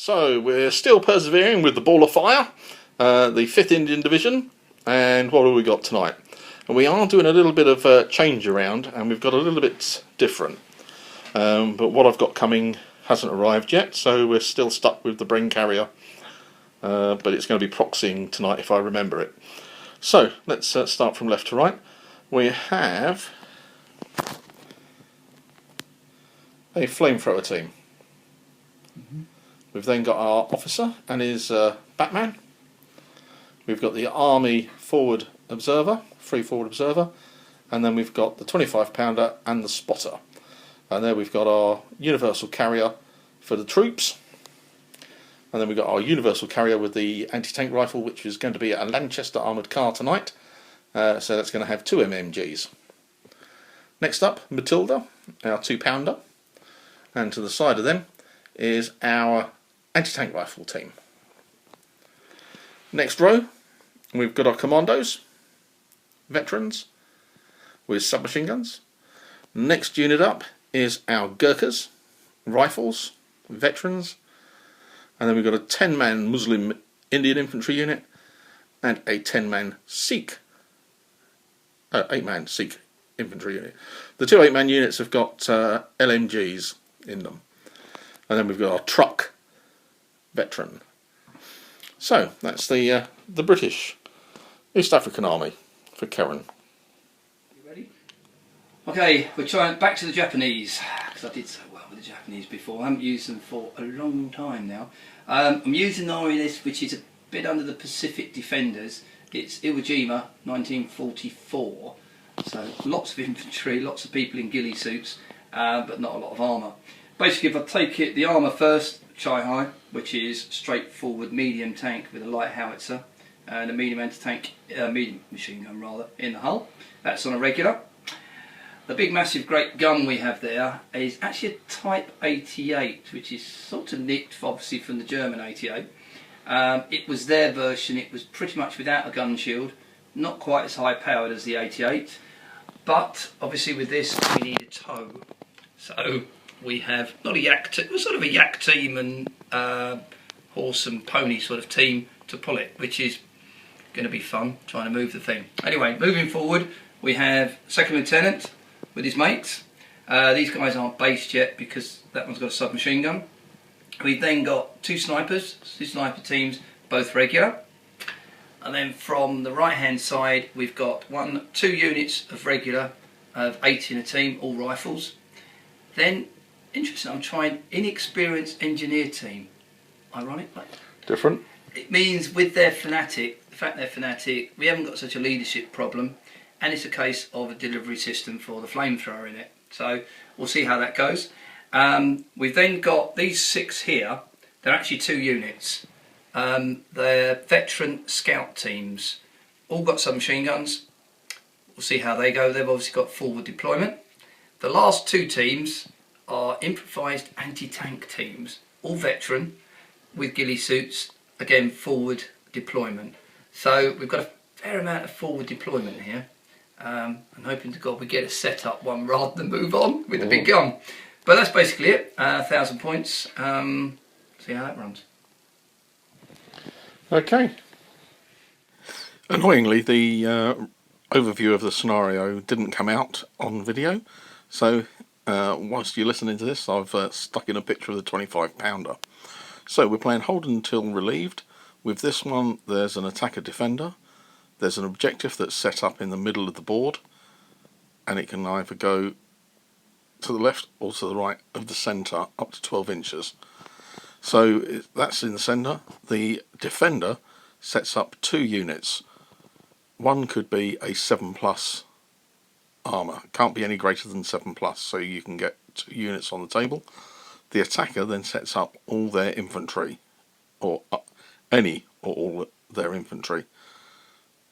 So we're still persevering with the Ball of Fire, the 5th Indian Division, and what have we got tonight? And we are doing a little bit of change around, and we've got a little bit different. But what I've got coming hasn't arrived yet, so we're still stuck with the Bren carrier. But it's going to be proxying tonight if I remember it. So let's start from left to right. We have a flamethrower team. We've then got our officer and his Batman. We've got the Army forward observer, free forward observer, and then we've got the 25-pounder and the spotter. And there we've got our universal carrier for the troops. And then we've got our universal carrier with the anti-tank rifle, which is going to be a Lanchester armoured car tonight. So that's going to have 2 MMGs. Next up, Matilda, our 2-pounder. And to the side of them is our anti-tank rifle team. Next row, we've got our commandos, veterans, with submachine guns. Next unit up is our Gurkhas, rifles, veterans. And then we've got a 10-man Muslim Indian infantry unit and a 10-man Sikh, 8-man Sikh infantry unit. The 2 8-man units have got LMGs in them. And then we've got our truck veteran. So that's the British East African Army for Karen. You ready? Okay, we're trying back to the Japanese, because I did so well with the Japanese before. I haven't used them for a long time now. I'm using the RNS, which is a bit under the Pacific Defenders. It's Iwo Jima 1944. So lots of infantry, lots of people in ghillie suits, but not a lot of armour. Basically, if I take it, the armour first, Chai-Hai, which is straightforward medium tank with a light howitzer and a medium anti-tank, medium machine gun rather, in the hull. That's on a regular. The big massive great gun we have there is actually a Type 88, which is sort of nicked obviously from the German 88. It was their version, it was pretty much without a gun shield, not quite as high powered as the 88, but obviously with this we need a tow. So we have not a yak team, sort of a yak team and horse and pony sort of team to pull it, which is going to be fun trying to move the thing. Anyway, moving forward, we have Second Lieutenant with his mates. These guys aren't based yet because that one's got a submachine gun. We've then got 2 snipers, 2 sniper teams, both regular. And then from the right hand side we've got 2 units of regular, of 8 in a team, all rifles. Then, interesting, I'm trying inexperienced engineer team. Ironic, but Different. it means with their fanatic, the fact they're fanatic, we haven't got such a leadership problem, and it's a case of a delivery system for the flamethrower in it. So we'll see how that goes. We've then got these 6 here. They're actually 2 units. They're veteran scout teams. All got submachine guns. We'll see how they go. They've obviously got forward deployment. The last 2 teams are improvised anti-tank teams. All veteran with ghillie suits. Again, forward deployment. So we've got a fair amount of forward deployment here. I'm hoping to God we get a set up one rather than move on with the big gun. But that's basically it. 1,000 points. See how that runs. Okay. Annoyingly, the overview of the scenario didn't come out on video, so whilst you're listening to this, I've stuck in a picture of the 25-pounder. So we're playing hold until relieved. With this one, there's an attacker defender. There's an objective that's set up in the middle of the board, and it can either go to the left or to the right of the centre, up to 12 inches. So that's in the centre. The defender sets up 2 units. One could be a 7+ armour. Can't be any greater than 7+, so you can get 2 units on the table. The attacker then sets up all their infantry, or any or all their infantry.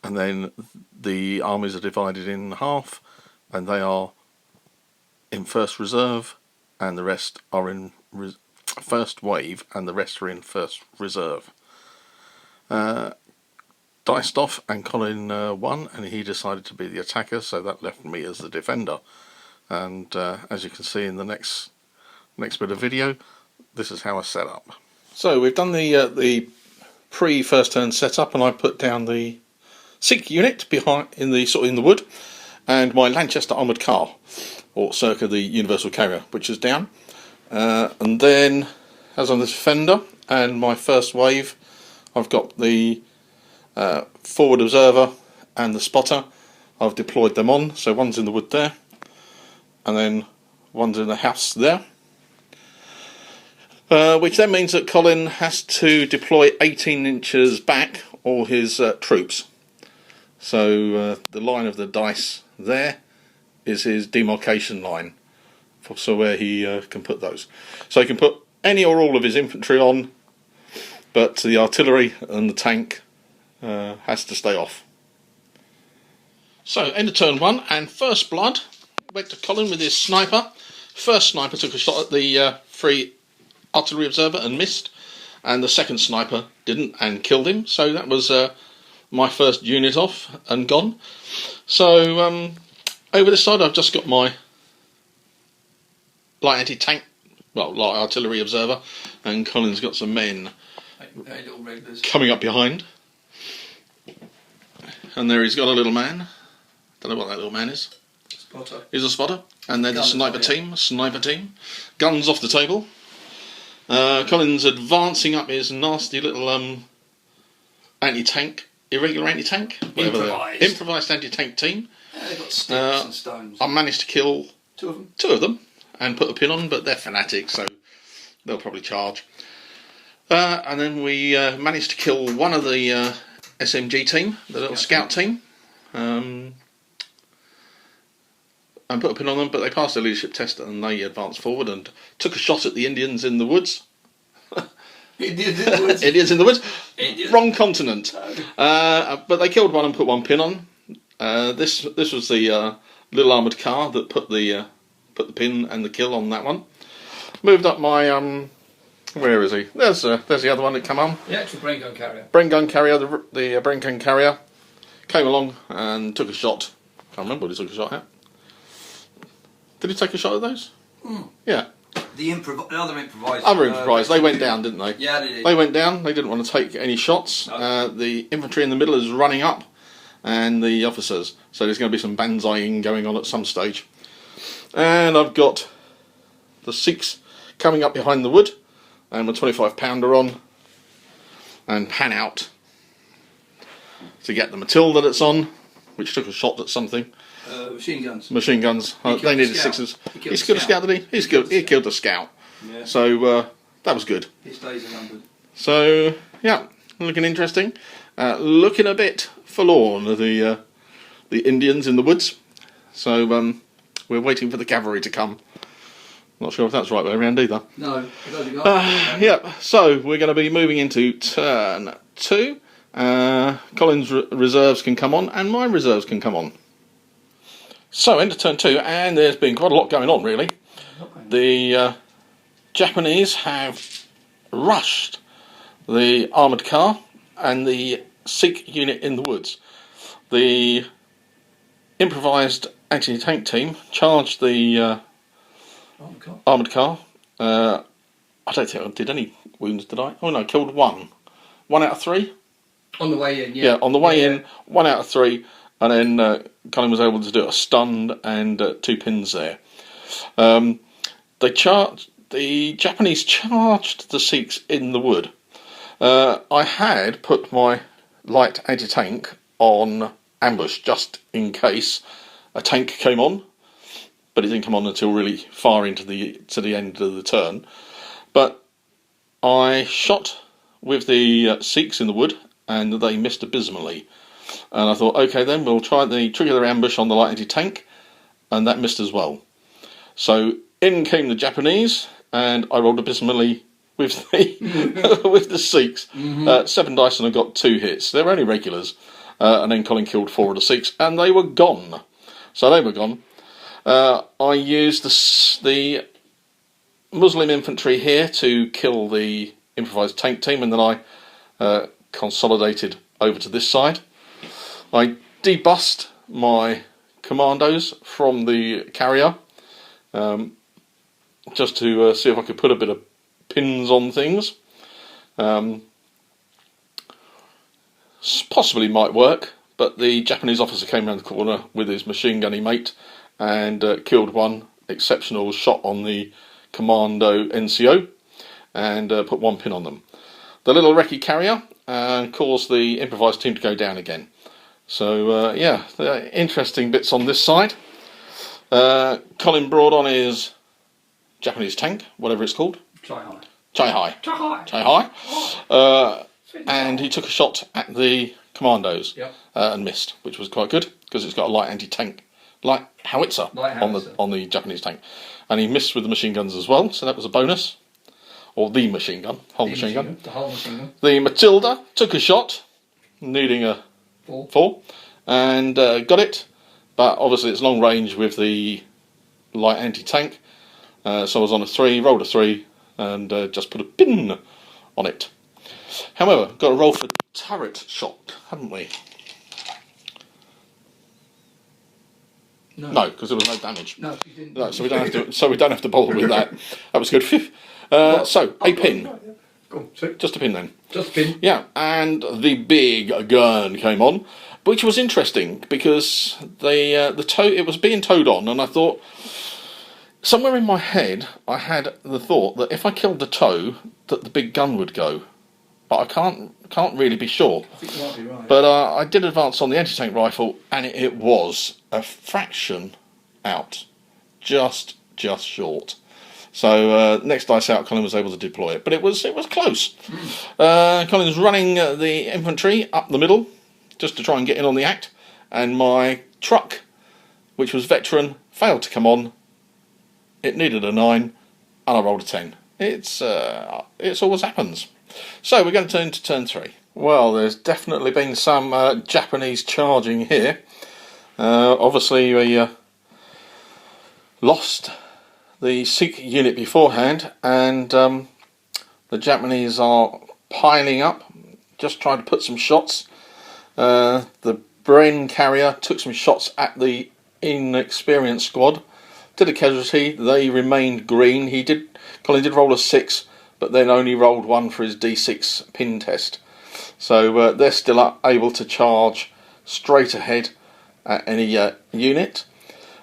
And then the armies are divided in half, and they are in first reserve, and the rest are in first wave, and the rest are in first reserve. Diced off, and Colin won, and he decided to be the attacker, so that left me as the defender. And as you can see in the next bit of video, this is how I set up. So we've done the pre-first turn setup, and I put down the Sikh unit behind in the wood, and my Lanchester armoured car, or circa the universal carrier, which is down. And then, as on this fender and my first wave, I've got the forward observer and the spotter. I've deployed them on, so one's in the wood there, and then one's in the house there. Which then means that Colin has to deploy 18 inches back all his troops. So the line of the dice there is his demarcation line, so where he can put those. So he can put any or all of his infantry on, but the artillery and the tank has to stay off. So end of turn 1, and first blood went to Colin with his sniper. First sniper took a shot at the free artillery observer and missed, and the second sniper didn't and killed him. So that was my first unit off and gone. So over this side I've just got my light anti-tank, well, light artillery observer, and Colin's got some men coming up behind. And there he's got a little man. Don't know what that little man is. Spotter. He's a spotter. And then the sniper team. Guns off the table. Colin's advancing up his nasty little anti-tank, irregular anti-tank, improvised anti-tank team. Yeah, they've got sticks and stones. I managed to kill two of them and put a pin on, but they're fanatics, so they'll probably charge. And then we managed to kill one of the SMG team, the little scout team, and put a pin on them, but they passed their leadership test and they advanced forward and took a shot at the Indians in the woods. Indians in the woods? Indians in the woods. Indians. Wrong continent. But they killed one and put one pin on. This was the little armoured car that put the pin and the kill on that one. Moved up my where is he? There's the other one that come on. The actual brain gun carrier. Brain gun carrier, the brain gun carrier came along and took a shot. Can't remember what he took a shot at. Did he take a shot at those? Mm. Yeah. The other improvised. Other improvised. They went down, didn't they? Yeah, they did. They went down. They didn't want to take any shots. No. The infantry in the middle is running up, and the officers. So there's going to be some banzaiing going on at some stage. And I've got the Sikhs coming up behind the wood, and my 25 pounder on, and pan out to get the Matilda that's on, which took a shot at something. Machine guns. Machine guns. They needed sixes. He killed a scout, did he? He killed a scout. Yeah. So that was good. His days are numbered. So yeah, looking interesting. Looking a bit forlorn, the Indians in the woods. So we're waiting for the cavalry to come. Not sure if that's right way around either. No, I don't think I. Yeah. So we're going to be moving into turn 2. Colin's reserves can come on, and my reserves can come on. So, into turn 2, and there's been quite a lot going on, really. The Japanese have rushed the armoured car and the Sikh unit in the woods. The improvised anti-tank team charged the armoured car. I don't think I did any wounds, did I? Oh no, killed one. 1 out of 3? On the way in, yeah. Yeah, on the way in, 1 out of 3. And then Colin was able to do a stunned and 2 pins there. The Japanese charged the Sikhs in the wood. I had put my light anti-tank on ambush just in case a tank came on, but it didn't come on until really far into the end of the turn. But I shot with the Sikhs in the wood, and they missed abysmally. And I thought, okay then, we'll try the trigger ambush on the light anti-tank, and that missed as well. So in came the Japanese, and I rolled abysmally with the with the Sikhs. 7 dice, and I got 2 hits. They were only regulars, and then Colin killed 4 of the Sikhs, and they were gone. So they were gone. I used the Muslim infantry here to kill the improvised tank team, and then I consolidated over to this side. I debussed my commandos from the carrier, just to see if I could put a bit of pins on things. Possibly might work, but the Japanese officer came around the corner with his machine gunny mate and killed one exceptional shot on the Commando NCO and put one pin on them. The little recce carrier caused the improvised team to go down again. So yeah, interesting bits on this side. Colin brought on his Japanese tank, whatever it's called. Chai-Hai. And he took a shot at the commandos and missed, which was quite good because it's got a light howitzer on the Japanese tank, and he missed with the machine guns as well, so that was a bonus. Or the machine gun, the whole machine gun. The Matilda took a shot, needing a 4, and got it, but obviously it's long range with the light anti-tank, so I was on a 3, rolled a 3, and just put a pin on it. However, got a roll for turret shot, haven't we? No, because there was no damage. No, you didn't. No, so we don't have to. So we don't have to bother with that. That was good. So a pin. Just a pin then. Just a pin. Yeah, and the big gun came on, which was interesting because it was being towed on, and I thought somewhere in my head I had the thought that if I killed the tow, that the big gun would go. But I can't really be sure. I think you might be right. But I did advance on the anti-tank rifle, and it was a fraction out, just short. So next dice out, Colin was able to deploy it, but it was close. Colin was running the infantry up the middle, just to try and get in on the act, and my truck, which was veteran, failed to come on. It needed a 9, and I rolled a 10. It's always happens. So we're going to turn to turn 3. Well, there's definitely been some Japanese charging here. Obviously we lost the Sikh unit beforehand, and the Japanese are piling up, just trying to put some shots. The Bren carrier took some shots at the inexperienced squad, did a casualty. They remained green. Colin did roll a 6, but then only rolled 1 for his D6 pin test. So they're still able to charge straight ahead at any unit.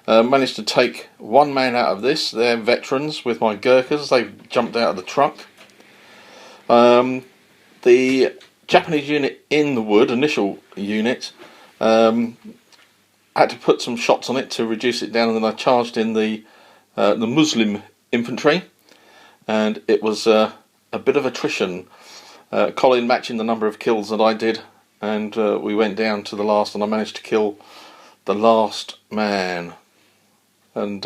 Managed to take 1 man out of this. They're veterans with my Gurkhas. They've jumped out of the truck. The Japanese unit in the wood, initial unit, had to put some shots on it to reduce it down, and then I charged in the Muslim infantry. And it was a bit of attrition. Colin matching the number of kills that I did, and we went down to the last, and I managed to kill the last man. And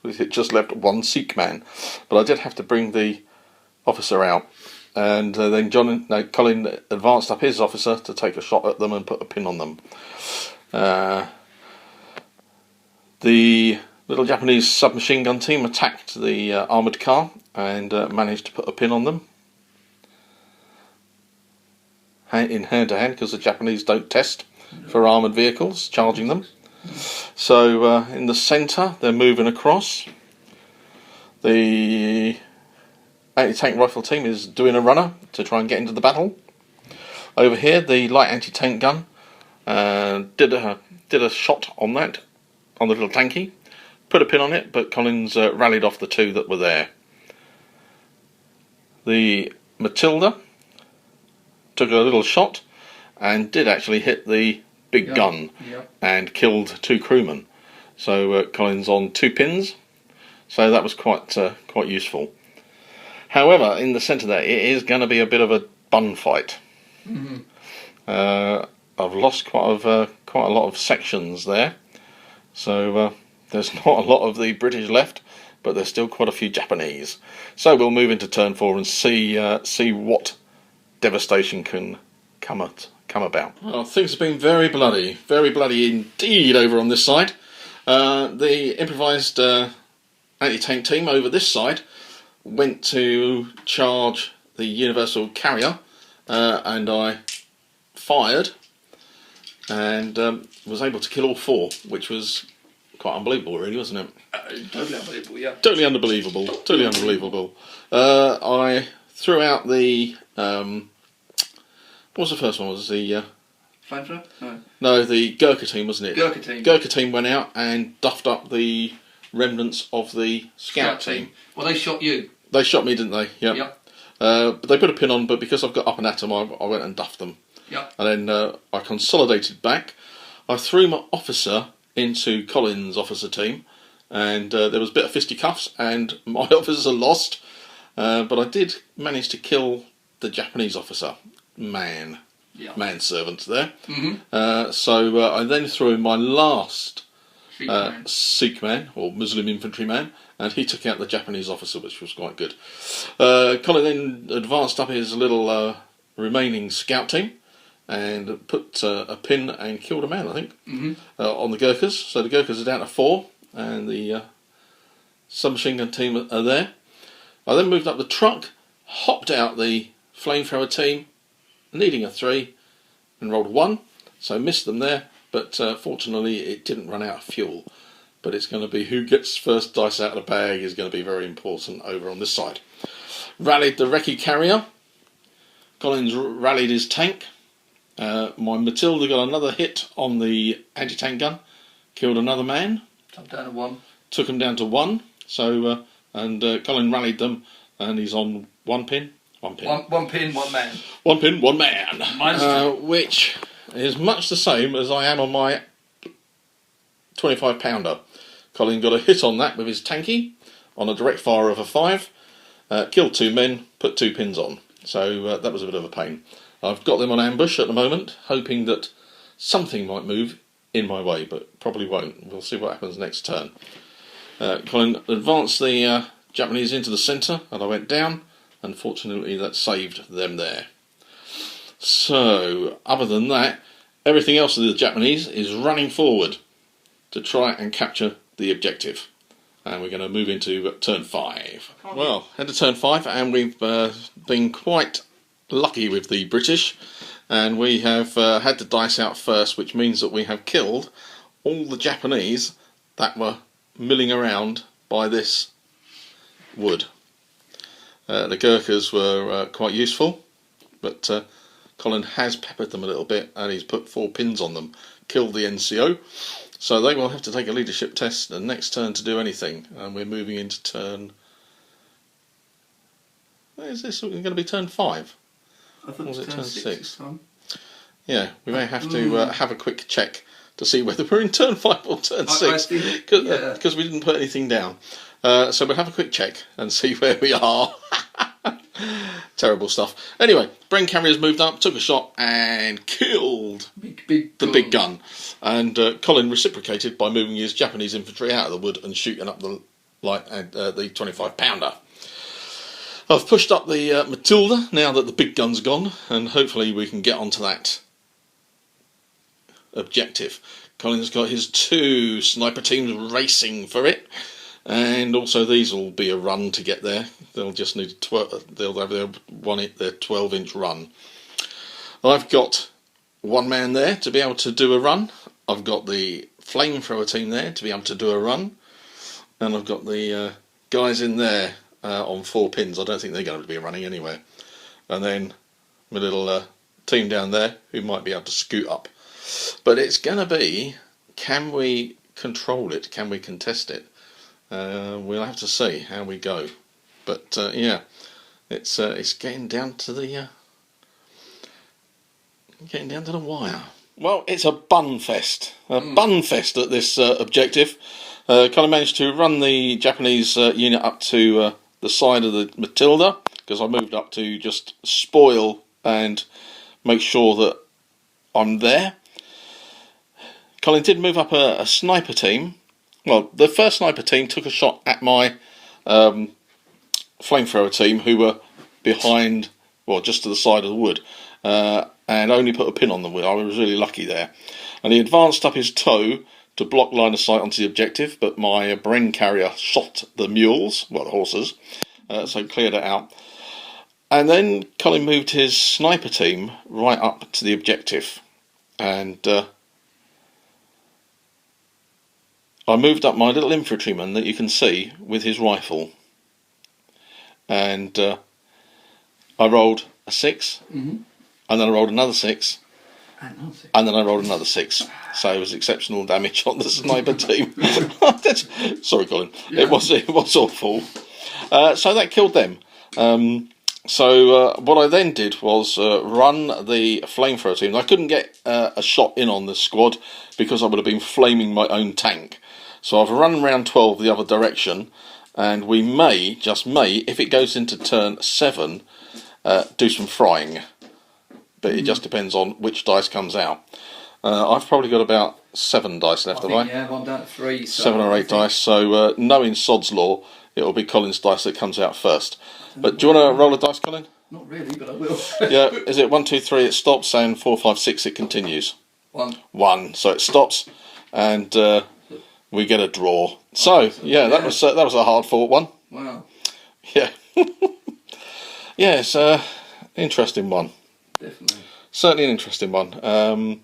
it just left 1 Sikh man. But I did have to bring the officer out. And then Colin advanced up his officer to take a shot at them and put a pin on them. The little Japanese submachine gun team attacked the armoured car and managed to put a pin on them. In hand to hand, because the Japanese don't test for armoured vehicles, charging them. So in the centre, they're moving across. The anti-tank rifle team is doing a runner to try and get into the battle. Over here, the light anti-tank gun did a shot on that, on the little tanky, put a pin on it, but Collins rallied off the 2 that were there. The Matilda took a little shot and did actually hit the big gun and killed 2 crewmen. So Collins on 2 pins, so that was quite useful. However, in the centre there, it is going to be a bit of a bun fight. I've lost quite a lot of sections there, so there's not a lot of the British left, but there's still quite a few Japanese. So we'll move into turn 4 and see what devastation can come about. Well, things have been very bloody indeed over on this side. The improvised anti-tank team over this side went to charge the universal carrier, and I fired and was able to kill all 4, which was quite unbelievable, really, wasn't it? Totally unbelievable, yeah. Totally unbelievable. I threw out the what was the first one? Was the Flamethrower? No. no, the Gurkha team, wasn't it? Gurkha team. Gurkha team went out and duffed up the remnants of the scout team. Well, they shot you. They shot me, didn't they? Yep. Yep. But they put a pin on, but because I've got up and at them, I went and duffed them. Yep. And then I consolidated back. I threw my officer into Colin's officer team, and there was a bit of fisticuffs, and my officer lost. But I did manage to kill the Japanese officer, manservant there. Mm-hmm. So I then threw in my last Sikh man, or Muslim infantryman, and he took out the Japanese officer, which was quite good. Colin then advanced up his little remaining scout team and put a pin and killed a man, I think, on the Gurkhas. So the Gurkhas are down to 4, and the submachine gun team are there. I then moved up the truck, hopped out the flamethrower team, needing a 3, and rolled a 1, so missed them there, but fortunately it didn't run out of fuel. But it's going to be who gets first dice out of the bag is going to be very important over on this side. Rallied the recce carrier. Collins rallied his tank. My Matilda got another hit on the anti-tank gun, killed another man. Down to 1. Took him down to 1. So Colin rallied them, and he's on 1 pin. 1 pin. One pin, 1 man. 1 pin, 1 man. Which is much the same as I am on my 25 pounder. Colin got a hit on that with his tanky on a direct fire of a 5. Killed 2 men, put 2 pins on. So that was a bit of a pain. I've got them on ambush at the moment, hoping that something might move in my way, but probably won't. We'll see what happens next turn. Colin advanced the Japanese into the centre, and I went down. Unfortunately, that saved them there. So, other than that, everything else of the Japanese is running forward to try and capture the objective. And we're going to move into turn 5. Well, head to turn 5, and we've been quite lucky with the British, and we have had to dice out first, which means that we have killed all the Japanese that were milling around by this wood. The Gurkhas were quite useful, but Colin has peppered them a little bit, and he's put 4 pins on them, killed the NCO, so they will have to take a leadership test the next turn to do anything. And we're moving into turn... Is this going to be turn 5? I thought it was turn 6. Yeah, we may have to have a quick check to see whether we're in turn 5 or turn 6, because we didn't put anything down. So we'll have a quick check and see where we are. Terrible stuff. Anyway, Brain Carrier's moved up, took a shot and killed the big gun. And Colin reciprocated by moving his Japanese infantry out of the wood and shooting up the 25 pounder. I've pushed up the Matilda now that the big gun's gone, and hopefully we can get onto that objective. Colin's got his 2 sniper teams racing for it, and also these will be a run to get there. They'll just need they'll have their 12-inch run. I've got 1 man there to be able to do a run. I've got the flamethrower team there to be able to do a run, and I've got the guys in there on 4 pins. I don't think they're going to be running anywhere. And then my little team down there who might be able to scoot up. But it's going to be, can we control it? Can we contest it? We'll have to see how we go. But yeah, it's getting down to the wire. Well, it's a bun fest. Bun fest at this objective. Kind of managed to run the Japanese unit up to the side of the Matilda, because I moved up to just spoil and make sure that I'm there. Colin did move up a sniper team. Well, the first sniper team took a shot at my flamethrower team, who were behind, well, just to the side of the wood, and only put a pin on them. I was really lucky there. And he advanced up his toe to block line of sight onto the objective, but my brain carrier shot the mules, well, the horses, so cleared it out. And then Colin moved his sniper team right up to the objective, and I moved up my little infantryman that you can see with his rifle, and I rolled a 6, Mm-hmm. and then I rolled another 6, And 6. and then I rolled another 6. So it was exceptional damage on the sniper team. Sorry, Colin. Yeah. It was awful. So that killed them. So what I then did was run the flamethrower team. I couldn't get a shot in on the squad because I would have been flaming my own tank. So I've run round 12 the other direction, and we may, just may, if it goes into turn 7, do some frying. But it just depends on which dice comes out. I've probably got about 7 dice left, have I? Yeah, I'm down to 3. So 7 or 8 dice. So knowing Sod's Law, it'll be Colin's dice that comes out first. But do you want to roll a dice, Colin? Not really, but I will. Yeah. Is it 1, 2, 3? It stops, and 4, 5, 6. It continues. 1. 1. So it stops, and we get a draw. So yeah, that was a hard fought one. Wow. Yeah. Yeah, it's an interesting one. Definitely. Certainly an interesting one.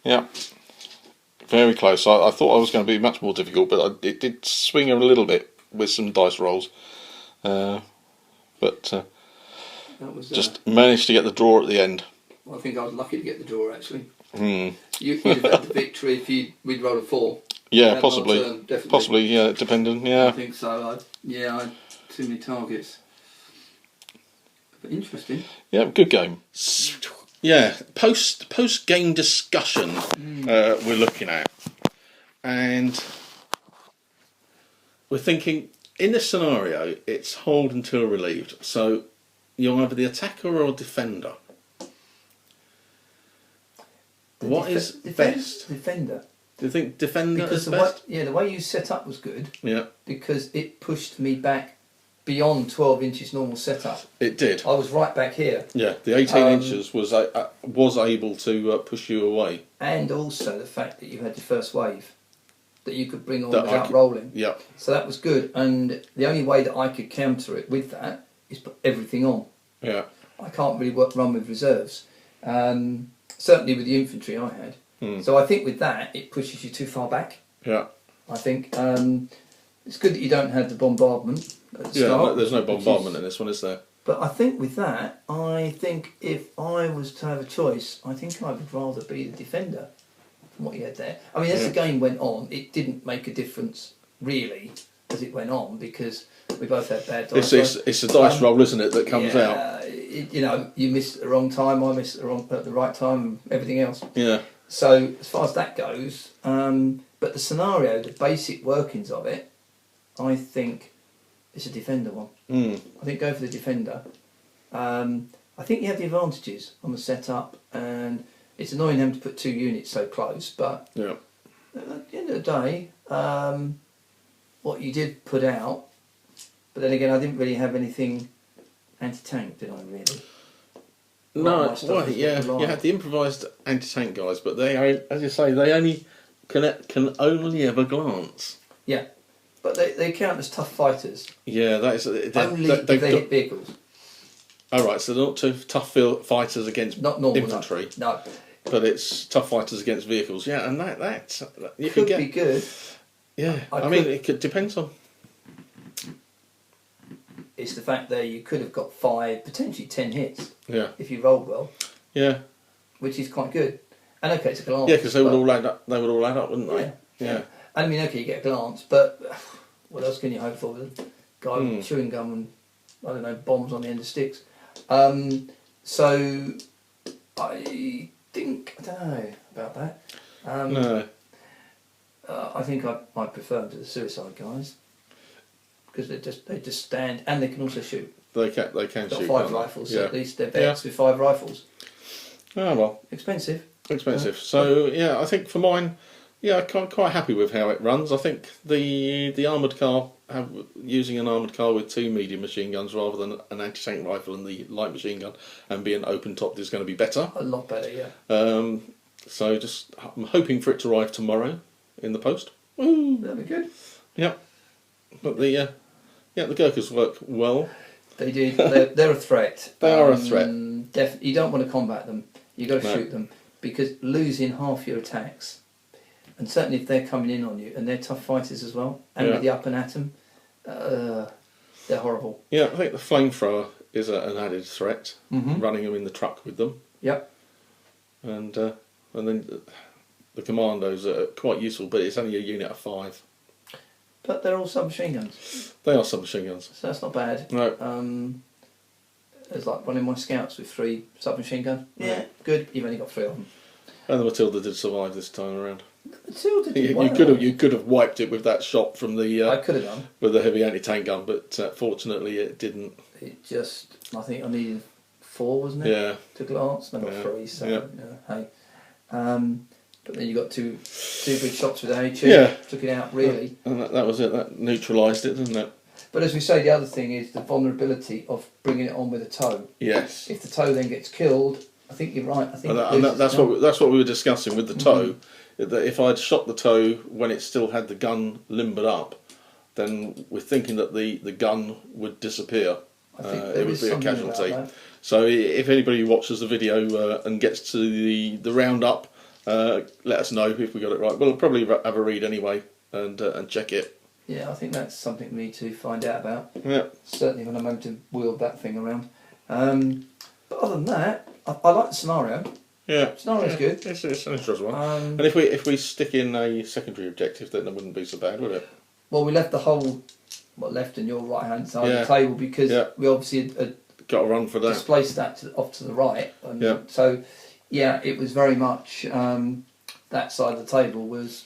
Yeah. Very close. I thought I was going to be much more difficult, but it did swing a little bit with some dice rolls. But That was, just managed to get the draw at the end. well, I think I was lucky to get the draw, actually. Mm. You'd have had the victory if we'd rolled a 4. Yeah, possibly. Definitely. Possibly, yeah, depending, I yeah. think so. I had too many targets. But interesting. Yeah, good game. Yeah, post game discussion we're looking at. And we're thinking, in this scenario, it's hold until relieved. So you're either the attacker or defender. What is best? Defender. Do you think defender Because is best? the way you set up was good. Yeah, Because it pushed me back beyond 12 inches normal setup. it did. I was right back here. Yeah, the 18 inches was able to push you away. And also the fact that you had your first wave that you could bring on That I without could- rolling. Yeah, So that was good. And the only way that I could counter it with that is put everything on. yeah. I can't really run with reserves. Certainly with the infantry I had. So I think with that, it pushes you too far back. Yeah, I think it's good that you don't have the bombardment at the yeah. start. There's no which is- bombardment in this one, is there? But I think with that, I think if I was to have a choice, I think I would rather be the defender from what you had there. I mean, as the game went on, it didn't make a difference really as it went on because we both had bad dice. It's a dice roll, isn't it, that comes out? You missed at the wrong time, I missed at the right time, and everything else. Yeah, So as far as that goes, but the scenario, the basic workings of it, I think it's a defender one. I think go for the defender. I think you have the advantages on the setup, and it's annoying having to put 2 units so close, but yeah. at the end of the day, what you did put out, but then again, I didn't really have anything anti-tank, did I really? No, well, yeah, you had the improvised anti-tank guys, but they, as you say, they only can only ever glance. Yeah, but they count as tough fighters. Yeah, that is Only if they hit vehicles. Oh right, so they're not too tough fighters against Not normal infantry. No. But it's tough fighters against vehicles. Yeah, and that you Could can get. be good. Yeah, I mean it depends on. It's the fact that you could have got 5, potentially 10 hits Yeah. if you rolled well, Yeah. which is quite good. And okay, it's a glance. Yeah, because they would all add up. They would all add up, wouldn't they? Yeah. I mean, okay, you get a glance, but what else can you hope for with a guy with chewing gum and I don't know bombs on the end of sticks? So I think I don't know about that. No. I think I prefer them to the suicide guys because they just stand and they can also shoot. They can They've shoot. got 5 can't they? rifles. Yeah. So at least they're vets with 5 rifles. Oh well. Expensive. Expensive. So yeah, I think for mine, yeah, I'm quite happy with how it runs. I think the armoured car, using an armoured car with 2 medium machine guns rather than an anti-tank rifle and the light machine gun and being open topped is going to be better. A lot better, yeah. So I'm hoping for it to arrive tomorrow in the post. Woo! That'd be good. Yep. But the Gurkhas work well. They do. They're a threat. They are a threat. You don't want to combat them. You've got to No. shoot them because losing half your attacks, and certainly if they're coming in on you and they're tough fighters as well, and Yeah. with the up and at 'em, They're horrible. Yeah, I think the flamethrower is an added threat. Running them in the truck with them. Yep. And then the commandos are quite useful, but it's only a unit of 5. But they're all submachine guns. They are submachine guns. So that's not bad. No. It's like running my scouts with 3 submachine guns. Yeah, good. You've only got 3 of them. And the Matilda did survive this time around. Matilda did You could have wiped it with that shot from the. I could have done. With the heavy anti-tank gun, but fortunately it didn't. It just. I think I needed 4, wasn't it? Yeah. To glance. And I got 3. So hey. But then you got two big shots with AH. Yeah. Took it out really. And that was it. That neutralised it, didn't it? But as we say, the other thing is the vulnerability of bringing it on with a tow. Yes. If the tow then gets killed, I think you're right. I think that's what we were discussing with the tow. That if I'd shot the tow when it still had the gun limbered up, then we're thinking that the gun would disappear. I think it would be a casualty. So if anybody watches the video and gets to the roundup, let us know if we got it right. We'll probably have a read anyway and check it. Yeah, I think that's something we need to find out about. Yeah. Certainly when I'm able to wheel that thing around. But other than that, I like the scenario. Yeah. Scenario's good. It's an interesting one. And if we stick in a secondary objective, then it wouldn't be so bad, would it? Well, we left the whole left and your right hand side of the table because we obviously had got to run for that. Displaced that off to the right. And so, yeah, it was very much that side of the table was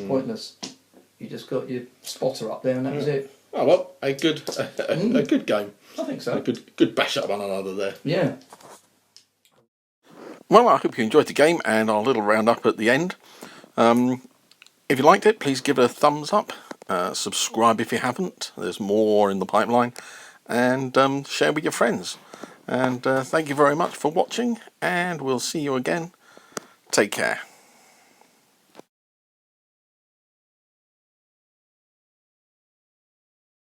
pointless. You just got your spotter up there and that was it. Oh well, a good game. I think so. A good bash up one another there. Yeah. Well, I hope you enjoyed the game and our little roundup at the end. If you liked it, please give it a thumbs up. Subscribe if you haven't. There's more in the pipeline. And share with your friends. And thank you very much for watching. And we'll see you again. Take care.